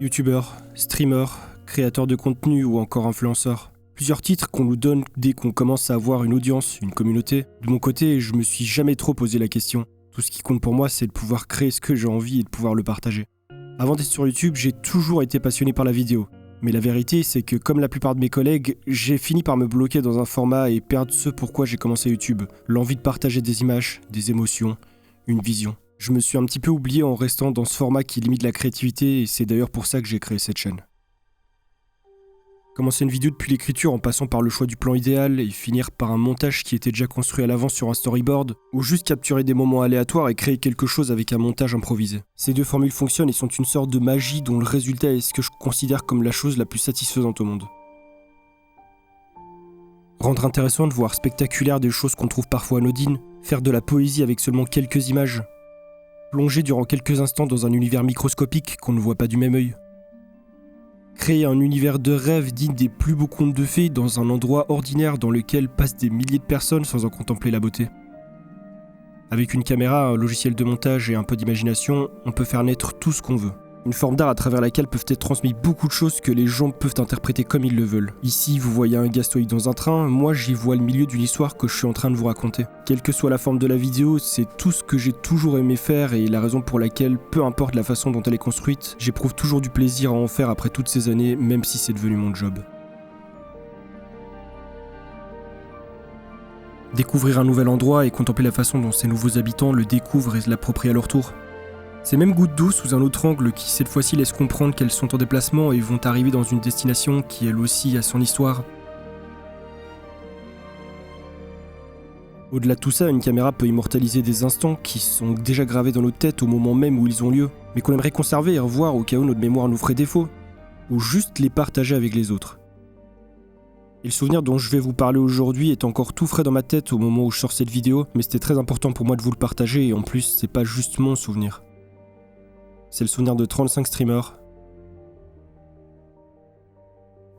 Youtubeur, streamer, créateur de contenu ou encore influenceur. Plusieurs titres qu'on nous donne dès qu'on commence à avoir une audience, une communauté. De mon côté, je me suis jamais trop posé la question. Tout ce qui compte pour moi, c'est de pouvoir créer ce que j'ai envie et de pouvoir le partager. Avant d'être sur YouTube, j'ai toujours été passionné par la vidéo. Mais la vérité, c'est que comme la plupart de mes collègues, j'ai fini par me bloquer dans un format et perdre ce pourquoi j'ai commencé YouTube. L'envie de partager des images, des émotions, une vision. Je me suis un petit peu oublié en restant dans ce format qui limite la créativité et c'est d'ailleurs pour ça que j'ai créé cette chaîne. Commencer une vidéo depuis l'écriture en passant par le choix du plan idéal et finir par un montage qui était déjà construit à l'avance sur un storyboard, ou juste capturer des moments aléatoires et créer quelque chose avec un montage improvisé. Ces deux formules fonctionnent et sont une sorte de magie dont le résultat est ce que je considère comme la chose la plus satisfaisante au monde. Rendre intéressante, voire spectaculaire des choses qu'on trouve parfois anodines, faire de la poésie avec seulement quelques images, plonger durant quelques instants dans un univers microscopique qu'on ne voit pas du même œil. Créer un univers de rêve digne des plus beaux contes de fées dans un endroit ordinaire dans lequel passent des milliers de personnes sans en contempler la beauté. Avec une caméra, un logiciel de montage et un peu d'imagination, on peut faire naître tout ce qu'on veut. Une forme d'art à travers laquelle peuvent être transmises beaucoup de choses que les gens peuvent interpréter comme ils le veulent. Ici, vous voyez un gastoïde dans un train, moi j'y vois le milieu d'une histoire que je suis en train de vous raconter. Quelle que soit la forme de la vidéo, c'est tout ce que j'ai toujours aimé faire et la raison pour laquelle, peu importe la façon dont elle est construite, j'éprouve toujours du plaisir à en faire après toutes ces années, même si c'est devenu mon job. Découvrir un nouvel endroit et contempler la façon dont ses nouveaux habitants le découvrent et se l'approprient à leur tour. Ces mêmes gouttes d'eau sous un autre angle qui cette fois-ci laissent comprendre qu'elles sont en déplacement et vont arriver dans une destination qui elle aussi a son histoire. Au-delà de tout ça, une caméra peut immortaliser des instants qui sont déjà gravés dans nos têtes au moment même où ils ont lieu, mais qu'on aimerait conserver et revoir au cas où notre mémoire nous ferait défaut, ou juste les partager avec les autres. Et le souvenir dont je vais vous parler aujourd'hui est encore tout frais dans ma tête au moment où je sors cette vidéo, mais c'était très important pour moi de vous le partager et en plus, c'est pas juste mon souvenir. C'est le souvenir de 35 streamers,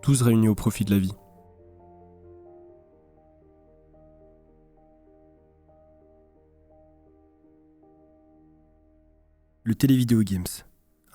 tous réunis au profit de la vie. Le Télévideo Games.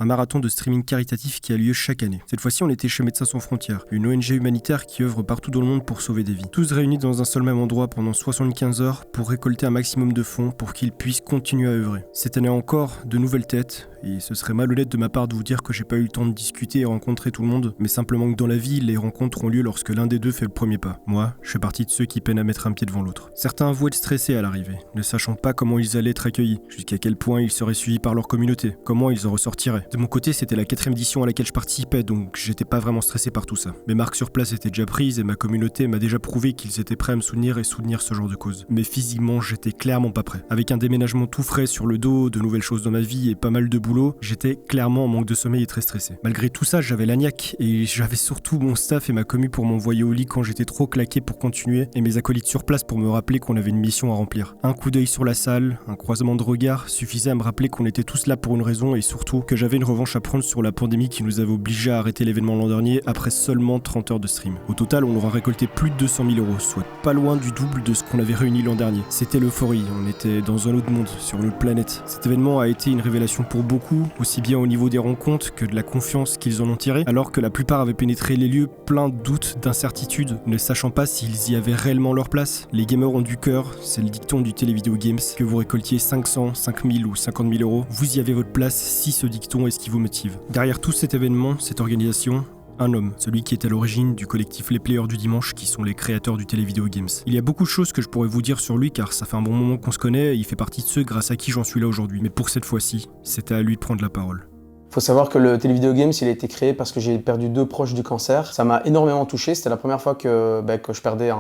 Un marathon de streaming caritatif qui a lieu chaque année. Cette fois-ci, on était chez Médecins Sans Frontières, une ONG humanitaire qui œuvre partout dans le monde pour sauver des vies. Tous réunis dans un seul même endroit pendant 75 heures pour récolter un maximum de fonds pour qu'ils puissent continuer à œuvrer. Cette année encore, de nouvelles têtes, et ce serait malhonnête de ma part de vous dire que j'ai pas eu le temps de discuter et rencontrer tout le monde, mais simplement que dans la vie, les rencontres ont lieu lorsque l'un des deux fait le premier pas. Moi, je fais partie de ceux qui peinent à mettre un pied devant l'autre. Certains avouaient être stressés à l'arrivée, ne sachant pas comment ils allaient être accueillis, jusqu'à quel point ils seraient suivis par leur communauté, comment ils en ressortiraient. De mon côté, c'était la 4e édition à laquelle je participais, donc j'étais pas vraiment stressé par tout ça. Mes marques sur place étaient déjà prises et ma communauté m'a déjà prouvé qu'ils étaient prêts à me soutenir et soutenir ce genre de cause. Mais physiquement, j'étais clairement pas prêt. Avec un déménagement tout frais sur le dos, de nouvelles choses dans ma vie et pas mal de boulot, j'étais clairement en manque de sommeil et très stressé. Malgré tout ça, j'avais la niaque et j'avais surtout mon staff et ma commu pour m'envoyer au lit quand j'étais trop claqué pour continuer et mes acolytes sur place pour me rappeler qu'on avait une mission à remplir. Un coup d'œil sur la salle, un croisement de regards suffisait à me rappeler qu'on était tous là pour une raison et surtout que j'avais une revanche à prendre sur la pandémie qui nous avait obligés à arrêter l'événement l'an dernier après seulement 30 heures de stream. Au total, on aura récolté plus de 200 000 €, soit pas loin du double de ce qu'on avait réuni l'an dernier. C'était l'euphorie, on était dans un autre monde, sur une autre planète. Cet événement a été une révélation pour beaucoup, aussi bien au niveau des rencontres que de la confiance qu'ils en ont tiré, alors que la plupart avaient pénétré les lieux pleins de doutes, d'incertitudes, ne sachant pas s'ils y avaient réellement leur place. Les gamers ont du cœur, c'est le dicton du Télévideo Games, que vous récoltiez 500, 5000 ou 50 000 €, vous y avez votre place si ce dicton est ce qui vous motive. Derrière tout cet événement, cette organisation, un homme, celui qui est à l'origine du collectif Les Players du Dimanche qui sont les créateurs du Télévideo Games. Il y a beaucoup de choses que je pourrais vous dire sur lui car ça fait un bon moment qu'on se connaît et il fait partie de ceux grâce à qui j'en suis là aujourd'hui. Mais pour cette fois-ci, c'était à lui de prendre la parole. Faut savoir que le Télévideo Games, il a été créé parce que j'ai perdu 2 proches du cancer. Ça m'a énormément touché, c'était la première fois que je perdais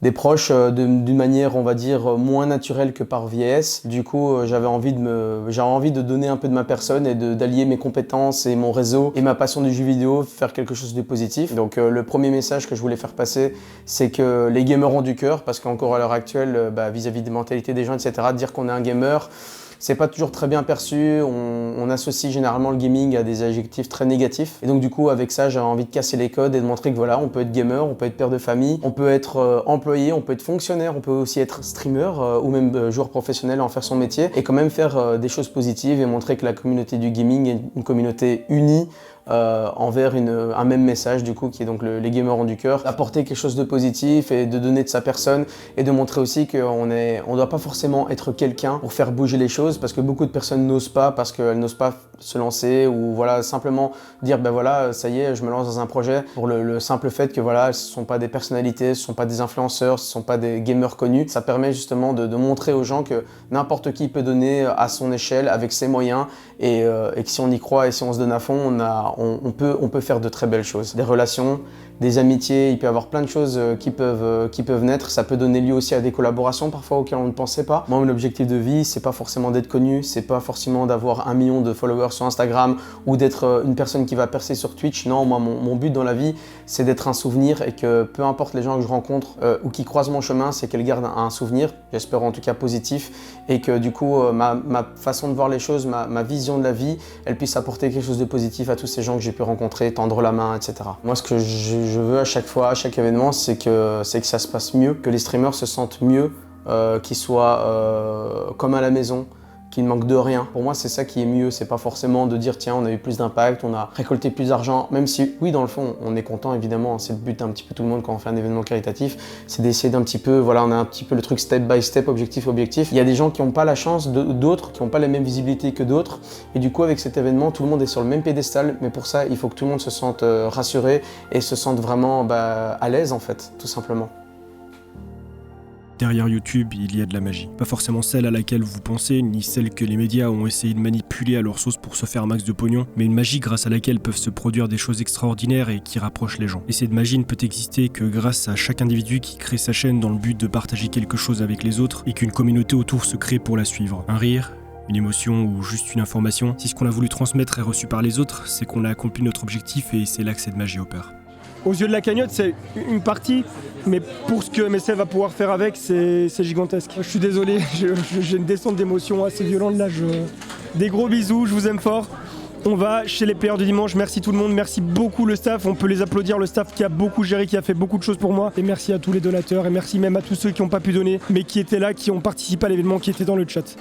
des proches d'une manière, on va dire, moins naturelle que par vieillesse. Du coup, j'avais envie de donner un peu de ma personne et d'allier mes compétences et mon réseau et ma passion du jeu vidéo, faire quelque chose de positif. Donc le premier message que je voulais faire passer, c'est que les gamers ont du cœur, parce qu'encore à l'heure actuelle, vis-à-vis des mentalités des gens, etc., dire qu'on est un gamer, c'est pas toujours très bien perçu, on associe généralement le gaming à des adjectifs très négatifs. Et donc du coup, avec ça, j'ai envie de casser les codes et de montrer que voilà, on peut être gamer, on peut être père de famille, on peut être employé, on peut être fonctionnaire, on peut aussi être streamer ou même joueur professionnel, en faire son métier et quand même faire des choses positives et montrer que la communauté du gaming est une communauté unie envers un même message du coup qui est donc les gamers ont du cœur, apporter quelque chose de positif et de donner de sa personne et de montrer aussi qu'on ne doit pas forcément être quelqu'un pour faire bouger les choses, parce que beaucoup de personnes n'osent pas parce qu'elles n'osent pas se lancer ou voilà simplement dire ben voilà ça y est je me lance dans un projet pour le simple fait que voilà ce sont pas des personnalités, ce sont pas des influenceurs, ce sont pas des gamers connus. Ça permet justement de montrer aux gens que n'importe qui peut donner à son échelle avec ses moyens et que si on y croit et si on se donne à fond on peut faire de très belles choses, des relations, des amitiés, il peut y avoir plein de choses qui peuvent naître. Ça peut donner lieu aussi à des collaborations parfois auxquelles on ne pensait pas. Moi, mon objectif de vie, c'est pas forcément d'être connu, c'est pas forcément d'avoir 1 million de followers sur Instagram ou d'être une personne qui va percer sur Twitch. Non, moi, mon but dans la vie, c'est d'être un souvenir et que peu importe les gens que je rencontre ou qui croisent mon chemin, c'est qu'elles gardent un souvenir, j'espère en tout cas positif, et que du coup, ma façon de voir les choses, ma vision de la vie, elle puisse apporter quelque chose de positif à tous ces gens que j'ai pu rencontrer, tendre la main, etc. Moi, ce que je veux à chaque fois, à chaque événement, c'est que ça se passe mieux, que les streamers se sentent mieux, qu'ils soient comme à la maison, qu'ils ne manquent de rien. Pour moi, c'est ça qui est mieux, c'est pas forcément de dire tiens, on a eu plus d'impact, on a récolté plus d'argent, même si oui, dans le fond, on est content évidemment, c'est le but d'un petit peu tout le monde quand on fait un événement caritatif, c'est d'essayer d'un petit peu, voilà, on a un petit peu le truc step by step, objectif. Il y a des gens qui n'ont pas la chance, d'autres qui n'ont pas la même visibilité que d'autres, et du coup, avec cet événement, tout le monde est sur le même piédestal, mais pour ça, il faut que tout le monde se sente rassuré et se sente vraiment à l'aise en fait, tout simplement. Derrière YouTube, il y a de la magie. Pas forcément celle à laquelle vous pensez, ni celle que les médias ont essayé de manipuler à leur sauce pour se faire un max de pognon, mais une magie grâce à laquelle peuvent se produire des choses extraordinaires et qui rapprochent les gens. Et cette magie ne peut exister que grâce à chaque individu qui crée sa chaîne dans le but de partager quelque chose avec les autres et qu'une communauté autour se crée pour la suivre. Un rire, une émotion ou juste une information, si ce qu'on a voulu transmettre est reçu par les autres, c'est qu'on a accompli notre objectif et c'est là que cette magie opère. Aux yeux de la cagnotte, c'est une partie, mais pour ce que MSL va pouvoir faire avec, c'est gigantesque. Je suis désolé, j'ai une descente d'émotion assez violente là. Des gros bisous, je vous aime fort. On va chez les players du dimanche, merci tout le monde, merci beaucoup le staff, on peut les applaudir, le staff qui a beaucoup géré, qui a fait beaucoup de choses pour moi. Et merci à tous les donateurs, et merci même à tous ceux qui n'ont pas pu donner, mais qui étaient là, qui ont participé à l'événement, qui étaient dans le chat.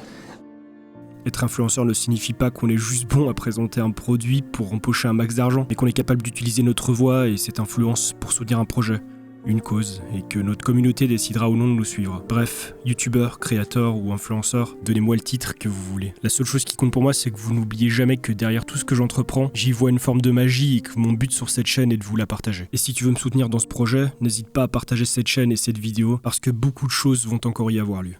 Être influenceur ne signifie pas qu'on est juste bon à présenter un produit pour empocher un max d'argent, mais qu'on est capable d'utiliser notre voix et cette influence pour soutenir un projet, une cause, et que notre communauté décidera ou non de nous suivre. Bref, youtubeur, créateur ou influenceur, donnez-moi le titre que vous voulez. La seule chose qui compte pour moi, c'est que vous n'oubliez jamais que derrière tout ce que j'entreprends, j'y vois une forme de magie et que mon but sur cette chaîne est de vous la partager. Et si tu veux me soutenir dans ce projet, n'hésite pas à partager cette chaîne et cette vidéo, parce que beaucoup de choses vont encore y avoir lieu.